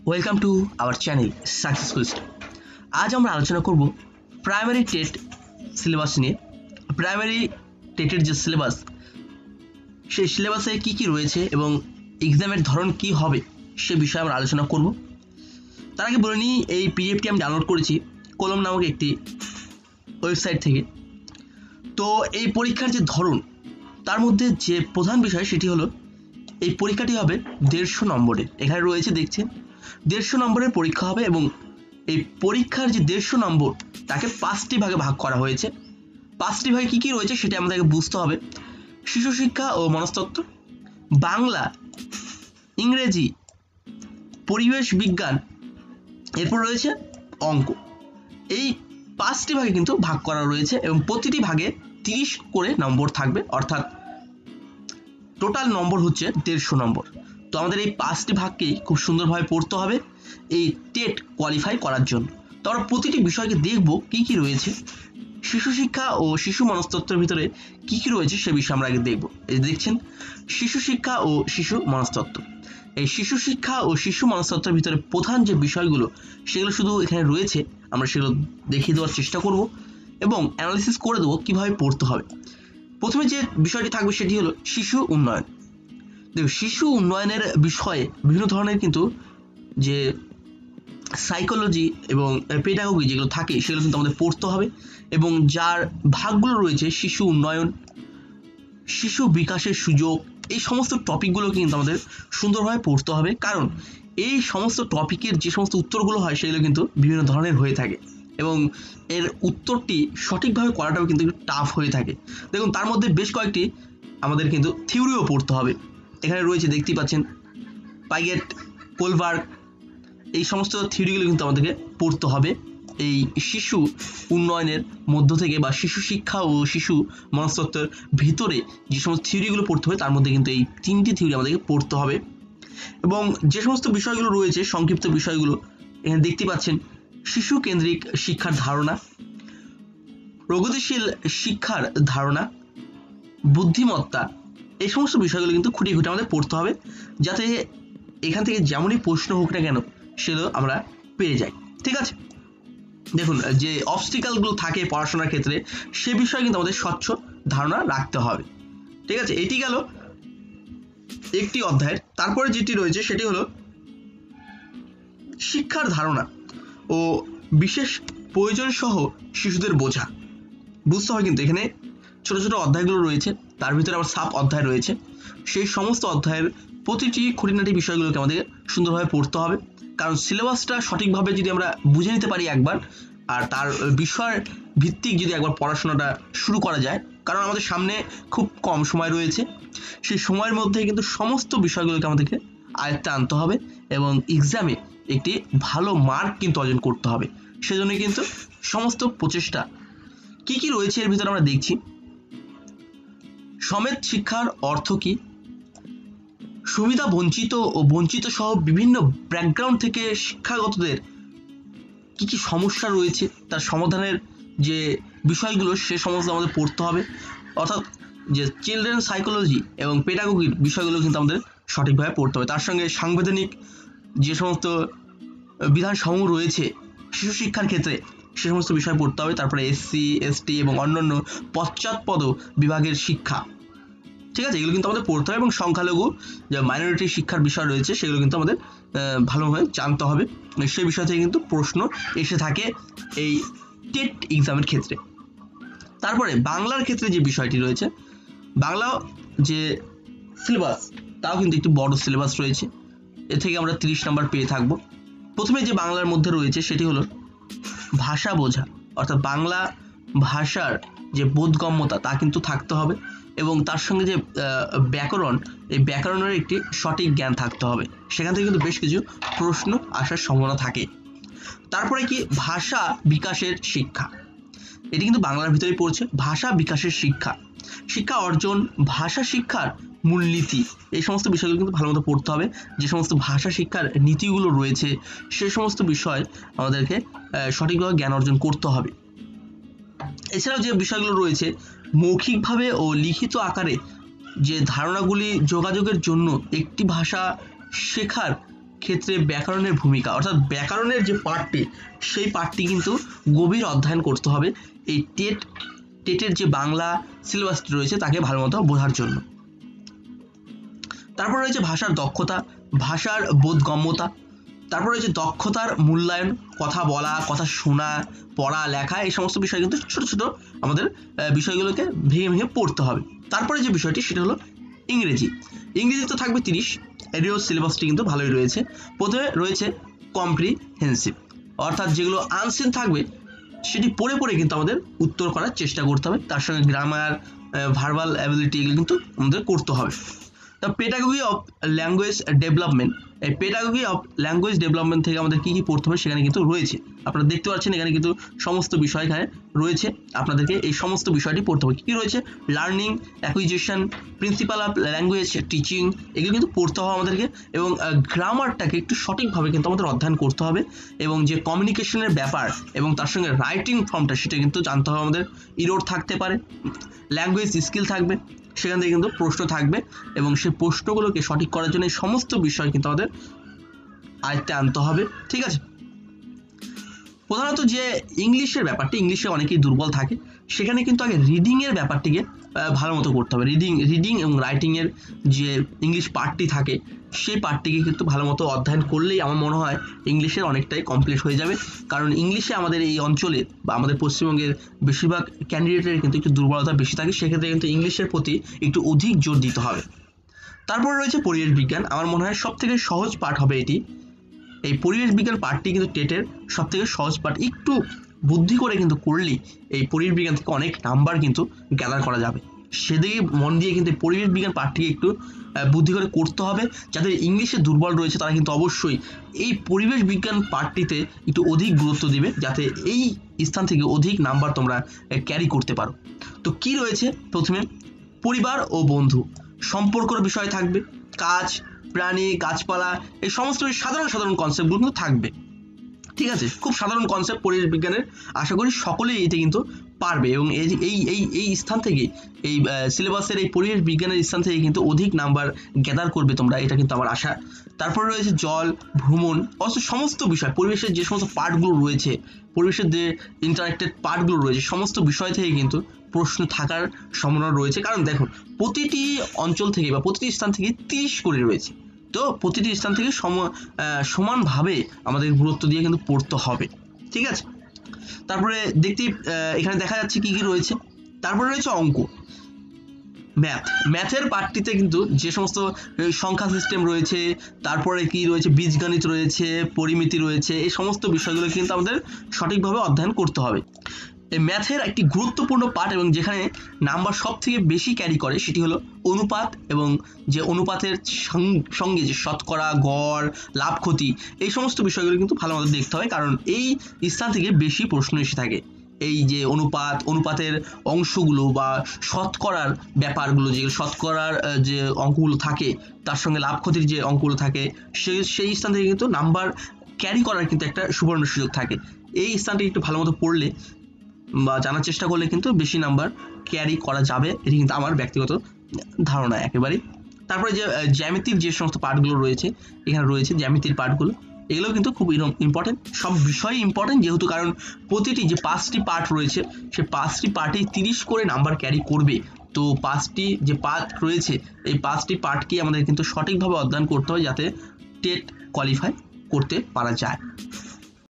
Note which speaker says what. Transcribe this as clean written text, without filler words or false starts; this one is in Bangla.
Speaker 1: Welcome to our channel successful study. আজ আমরা আলোচনা করব প্রাইমারি টেট সিলেবাস নিয়ে। প্রাইমারি টেটের যে সিলেবাস, সেই সিলেবাসে কী কী রয়েছে এবং এক্সামের ধরন কী হবে সে বিষয়ে আমরা আলোচনা করব। তার আগে বলে নিই, এই পিডিএফটি আমি ডাউনলোড করেছি কলম নামক একটি ওয়েবসাইট থেকে। তো এই পরীক্ষার যে ধরন, তার মধ্যে যে প্রধান বিষয় সেটি হলো এই পরীক্ষাটি হবে 150 নম্বরের। এখানে রয়েছে দেখছেন 150 নম্বরের পরীক্ষা হবে এবং এই পরীক্ষার যে 150 নম্বর তাকে 5টি ভাগে ভাগ করা হয়েছে। 5টি ভাগে কী কী রয়েছে সেটা আমাদেরকে বুঝতে হবে। শিশু শিক্ষা ও মনস্তত্ত্ব, বাংলা, ইংরেজি, পরিবেশ বিজ্ঞান, এরপর রয়েছে অঙ্ক। এই 5টি ভাগে কিন্তু ভাগ করা রয়েছে এবং প্রতিটি ভাগে 30 করে নম্বর থাকবে, অর্থাৎ টোটাল নম্বর হচ্ছে 150 নম্বর। তো আমাদের এই 5টি ভাগকেই খুব সুন্দরভাবে পড়তে হবে এই টেট কোয়ালিফাই করার জন্য। তো আমরা প্রতিটি বিষয়কে দেখব কী কী রয়েছে। শিশু শিক্ষা ও শিশু মনস্তত্ত্বের ভিতরে কী কী রয়েছে সে বিষয়ে আমরা আগে দেখব। এই দেখছেন শিশু শিক্ষা ও শিশু মনস্তত্ত্ব। এই শিশু শিক্ষা ও শিশু মনস্তত্ত্বের ভিতরে প্রধান যে বিষয়গুলো সেগুলো শুধু এখানে রয়েছে, আমরা সেগুলো দেখিয়ে দেওয়ার চেষ্টা করব এবং অ্যানালিসিস করে দেবো কীভাবে পড়তে হবে। প্রথমে যে বিষয়টি থাকবে সেটি হলো শিশু উন্নয়ন। দেখো, শিশু উন্নয়নের বিষয়ে বিভিন্ন ধরনের কিন্তু যে সাইকোলজি এবং পেডাগোগি যেগুলো থাকে সেগুলো কিন্তু আমাদের পড়তে হবে এবং যার ভাগগুলো রয়েছে শিশু উন্নয়ন, শিশু বিকাশের সুযোগ, এই সমস্ত টপিকগুলো কিন্তু আমাদের সুন্দরভাবে পড়তে হবে, কারণ এই সমস্ত টপিকের যে সমস্ত উত্তরগুলো হয় সেগুলো কিন্তু বিভিন্ন ধরনের হয়ে থাকে এবং এর উত্তরটি সঠিকভাবে করাটাও কিন্তু একটু টাফ হয়ে থাকে। দেখুন, তার মধ্যে বেশ কয়েকটি আমাদের কিন্তু থিওরিও পড়তে হবে। এখানে রয়েছে, দেখতেই পাচ্ছেন, পাইগেট, কোলবার্গ, এই সমস্ত থিওরিগুলো কিন্তু আমাদেরকে পড়তে হবে এই শিশু উন্নয়নের মধ্য থেকে বা শিশু শিক্ষা ও শিশু মনস্তত্ত্বের ভিতরে যে সমস্ত থিওরিগুলো পড়তে হবে তার মধ্যে কিন্তু এই 3টি থিওরি আমাদেরকে পড়তে হবে। এবং যে সমস্ত বিষয়গুলো রয়েছে, সংক্ষিপ্ত বিষয়গুলো এখানে দেখতে পাচ্ছেন, শিশু কেন্দ্রিক শিক্ষার ধারণা, প্রগতিশীল শিক্ষার ধারণা, বুদ্ধিমত্তা, এই সমস্ত বিষয়গুলো কিন্তু খুঁটিয়ে খুঁটিয়ে আমাদের পড়তে হবে, যাতে এখান থেকে যেমনই প্রশ্ন হোক না কেন সেগুলো আমরা পেয়ে যাই। ঠিক আছে, দেখুন, যে অবস্টিকালগুলো থাকে পড়াশোনার ক্ষেত্রে সে বিষয়ে কিন্তু আমাদের স্বচ্ছ ধারণা রাখতে হবে। ঠিক আছে, এটি গেল একটি অধ্যায়ের। তারপরে যেটি রয়েছে সেটি হলো শিক্ষার ধারণা ও বিশেষ প্রয়োজন সহ শিশুদের বোঝা। বুঝতে হয় কিন্তু এখানে ছোট ছোট অধ্যায়গুলো রয়েছে, তার ভিতরে আবার সাব অধ্যায় রয়েছে। সেই সমস্ত অধ্যায়ের প্রতিটি খুঁটিনাটি বিষয়গুলোকে আমাদের সুন্দরভাবে পড়তে হবে, কারণ সিলেবাসটা সঠিকভাবে যদি আমরা বুঝে নিতে পারি একবার, আর তার বিষয় ভিত্তিক যদি একবার পড়াশোনাটা শুরু করা যায়, কারণ আমাদের সামনে খুব কম সময় রয়েছে, সেই সময়ের মধ্যে কিন্তু সমস্ত বিষয়গুলোকে আমাদেরকে আয়ত্তে আনতে হবে এবং এক্সামে একটি ভালো মার্ক কিন্তু অর্জন করতে হবে। সেজন্য কিন্তু সমস্ত প্রচেষ্টা কি কি রয়েছে এর ভিতরে আমরা দেখছি। সমেত শিক্ষার অর্থ কি, সুবিধা বঞ্চিত ও বঞ্চিত সহ বিভিন্ন ব্যাকগ্রাউন্ড থেকে শিক্ষাগতদের কি কি সমস্যা রয়েছে, তার সমাধানের যে বিষয়গুলো সে সমস্ত আমাদের পড়তে হবে, অর্থাৎ যে চিলড্রেন সাইকোলজি এবং পেডাগোগির বিষয়গুলো কিন্তু আমাদের সঠিকভাবে পড়তে হবে। তার সঙ্গে সাংবিধানিক যে সমস্ত বিধানসমূহ রয়েছে শিশু শিক্ষার ক্ষেত্রে সে সমস্ত বিষয় পড়তে হবে। তারপরে এসসি, এসটি এবং অন্যান্য পশ্চাৎপদ বিভাগের শিক্ষা, ঠিক আছে, এগুলো কিন্তু আমাদের পড়তে হবে এবং সংখ্যালঘু যে মাইনরিটি শিক্ষার বিষয় রয়েছে সেগুলো কিন্তু আমাদের ভালোভাবে জানতে হবে। সেই বিষয় থেকে কিন্তু প্রশ্ন এসে থাকে এই টেট এক্সামের ক্ষেত্রে। তারপরে বাংলার ক্ষেত্রে যে বিষয়টি রয়েছে, বাংলা যে সিলেবাস তাও কিন্তু একটি বড় সিলেবাস রয়েছে, এর থেকে আমরা 30 নম্বর পেয়ে থাকবো। প্রথমে যে বাংলার মধ্যে রয়েছে সেটি হলো ভাষা বোঝা, অর্থাৎ বাংলা ভাষার যে বোধগম্যতা তা কিন্তু থাকতে হবে এবং তার সঙ্গে যে ব্যাকরণ, এই ব্যাকরণের একটি সঠিক জ্ঞান থাকতে হবে। সেখান থেকে কিন্তু বেশ কিছু প্রশ্ন আসার সম্ভাবনা থাকে। তারপরে কি ভাষা বিকাশের শিক্ষা, এটি কিন্তু বাংলার ভিতরেই পড়ছে। ভাষা বিকাশের শিক্ষা, শিক্ষা অর্জন, ভাষা শিক্ষার মূলনীতি, এই সমস্ত বিষয়গুলো কিন্তু ভালো মতো পড়তে হবে। যে সমস্ত ভাষা শিক্ষার নীতিগুলো রয়েছে সে সমস্ত বিষয় আমাদেরকে সঠিকভাবে জ্ঞান অর্জন করতে হবে। এছাড়াও যে বিষয়গুলো রয়েছে, মৌখিকভাবে ও লিখিত আকারে যে ধারণাগুলি যোগাযোগের জন্য একটি ভাষা শেখার ক্ষেত্রে ব্যাকরণের ভূমিকা, অর্থাৎ ব্যাকরণের যে পার্টটি সেই পার্টটি কিন্তু গভীর অধ্যয়ন করতে হবে এই টেটের যে বাংলা সিলেবাসটি রয়েছে তাকে ভালো মতো বোঝার জন্য। তারপর রয়েছে ভাষার দক্ষতা, ভাষার বোধগম্যতা, তারপর রয়েছে দক্ষতার মূল্যায়ন, কথা বলা, কথা শোনা, পড়া, লেখা, এই সমস্ত বিষয় কিন্তু ছোট ছোট আমাদের বিষয়গুলোকে ভেঙে ভেঙে পড়তে হবে। তারপরে যে বিষয়টি সেটা হলো ইংরেজি। ইংরেজি তো থাকবে 30, এটিও সিলেবাসটি কিন্তু ভালোই রয়েছে। প্রথমে রয়েছে কম্প্রিহেন্সিভ, অর্থাৎ যেগুলো আনসিন থাকবে সেটি পড়ে পড়ে কিন্তু আমাদের উত্তর করার চেষ্টা করতে হবে, তার সঙ্গে গ্রামার, ভার্বাল অ্যাবিলিটি এগুলো কিন্তু আমাদের করতে হবে। The pedagogy of language development, এই পেডাগজি অফ ল্যাঙ্গুয়েজ ডেভেলপমেন্ট থেকে আমাদের কী কী পড়তে হবে সেখানে কিন্তু রয়েছে, আপনারা দেখতে পাচ্ছেন এখানে কিন্তু সমস্ত বিষয় এখানে রয়েছে, আপনাদেরকে এই সমস্ত বিষয়টি পড়তে হবে। কী কী রয়েছে? Learning, acquisition, principal of language teaching, এগুলো কিন্তু পড়তে হবে আমাদেরকে, এবং গ্রামারটাকে একটু সঠিকভাবে কিন্তু আমাদের অধ্যয়ন করতে হবে, এবং যে কমিউনিকেশনের ব্যাপার এবং তার সঙ্গে রাইটিং ফর্মটা সেটা কিন্তু জানতে হবে আমাদের। ইরোর থাকতে পারে, ল্যাঙ্গুয়েজ স্কিল থাকবে, সেখান থেকে কিন্তু প্রশ্ন থাকবে, এবং সেই প্রশ্নগুলোকে সঠিক করার জন্য এই সমস্ত বিষয় কিন্তু আমাদের আয়ত্তে আনতে হবে। ঠিক আছে, প্রধানত যে ইংলিশের ব্যাপারটি, ইংলিশে অনেকেই দুর্বল থাকে, সেখানে কিন্তু আগে রিডিংয়ের ব্যাপারটিকে ভালো মতো করতে হবে। রিডিং এবং রাইটিংয়ের যে ইংলিশ পার্টটি থাকে সেই পার্টটিকে কিন্তু ভালো মতো অধ্যয়ন করলেই আমার মনে হয় ইংলিশের অনেকটাই কমপ্লিট হয়ে যাবে, কারণ ইংলিশে আমাদের এই অঞ্চলে বা আমাদের পশ্চিমবঙ্গের বেশিরভাগ ক্যান্ডিডেটের কিন্তু একটু দুর্বলতা বেশি থাকে, সেক্ষেত্রে কিন্তু ইংলিশের প্রতি একটু অধিক জোর দিতে হবে। তারপর রয়েছে পরিবেশ বিজ্ঞান, আমার মনে হয় সব থেকে সহজ পার্ট হবে এটি। এই পরিবেশ বিজ্ঞান পার্টটি কিন্তু টেটের সব থেকে সহজ পার্ট, একটু বুদ্ধি করে কিন্তু করলেই এই পরিবেশ বিজ্ঞান থেকে অনেক নাম্বার কিন্তু গ্যাদার করা যাবে। সেদিকে মন দিয়ে কিন্তু পরিবেশ বিজ্ঞান পার্টটিকে একটু বুদ্ধি করে করতে হবে। যাদের ইংলিশে দুর্বল রয়েছে তারা কিন্তু অবশ্যই এই পরিবেশ বিজ্ঞান পার্টটিতে একটু অধিক গুরুত্ব দিবে, যাতে এই স্থান থেকে অধিক নাম্বার তোমরা ক্যারি করতে পারো। তো কি রয়েছে? প্রথমে পরিবার ও বন্ধু, সম্পর্কের বিষয় থাকবে, কাজ, প্রাণী, গাছপালা, এই সমস্ত সাধারণ সাধারণ কনসেপ্টগুলো কিন্তু থাকবে। ঠিক আছে, খুব সাধারণ কনসেপ্ট পরিবেশ বিজ্ঞানের, আশা করি সকলেই এটা কিন্তু পারবে, এবং এই স্থান থেকে এই সিলেবাসের এই পরিবেশ বিজ্ঞানের স্থান থেকে কিন্তু অধিক নাম্বার গ্যাদার করবে তোমরা, এটা কিন্তু আমার আশা। তারপরে রয়েছে জল, ভ্রমণ, সমস্ত বিষয়, পরিবেশের যে সমস্ত পার্টগুলো রয়েছে, পরিবেশের যে ইন্টারেক্টেড পার্টগুলো রয়েছে, সমস্ত বিষয় থেকে কিন্তু প্রশ্ন থাকার সম্ভাবনা রয়েছে। কারণ দেখুন, প্রতিটি অঞ্চল থেকে বা প্রতিটি স্থান থেকে 30 করে রয়েছে, তো প্রতিটি স্থান থেকে সমানভাবে আমাদের গুরুত্ব দিয়ে কিন্তু পড়তে হবে। ঠিক আছে, তারপরে এখানে দেখা যাচ্ছে কি কি রয়েছে। তারপরে রয়েছে অঙ্ক, ম্যাথের পার্টটিতে কিন্তু যে সমস্ত সংখ্যা সিস্টেম রয়েছে, তারপরে কি রয়েছে, বীজগণিত রয়েছে, পরিমিতি রয়েছে, এই সমস্ত বিষয়গুলো কিন্তু আমাদের সঠিকভাবে অধ্যয়ন করতে হবে। এই ম্যাথের একটি গুরুত্বপূর্ণ পার্ট এবং যেখানে নাম্বার সব থেকে বেশি ক্যারি করে সেটি হলো অনুপাত, এবং যে অনুপাতের সঙ্গে যে শতকরা, গড়, লাভ, ক্ষতি, এই সমস্ত বিষয়গুলো কিন্তু ভালো মতো দেখতে হয়, কারণ এই স্থান থেকে বেশি প্রশ্ন এসে থাকে। এই যে অনুপাতের অংশগুলো বা শতকরার ব্যাপারগুলো, যে শতকরার যে অঙ্কগুলো থাকে তার সঙ্গে লাভ ক্ষতির যে অঙ্কগুলো থাকে, সেই স্থান থেকে কিন্তু নাম্বার ক্যারি করার কিন্তু একটা সুবর্ণ সুযোগ থাকে। এই স্থানটি একটু ভালো মতো পড়লে বা জানার চেষ্টা করলে কিন্তু বেশি নাম্বার ক্যারি করা যাবে, এটি কিন্তু আমার ব্যক্তিগত ধারণা একেবারেই। তারপরে যে জ্যামিতির যে সমস্ত পার্টগুলো রয়েছে, এখানে রয়েছে জ্যামিতির পার্টগুলো, এগুলো কিন্তু খুব ইম্পর্টেন্ট, সব বিষয়ই ইম্পর্টেন্ট, যেহেতু কারণ প্রতিটি যে 5টি পার্ট রয়েছে সেই 5টি পার্টেই 30 করে নাম্বার ক্যারি করবে। তো 5টি যে পার্ট রয়েছে এই 5টি পার্টকে আমাদের কিন্তু সঠিকভাবে অধ্যয়ন করতে হয়, যাতে টেট কোয়ালিফাই করতে পারা যায়।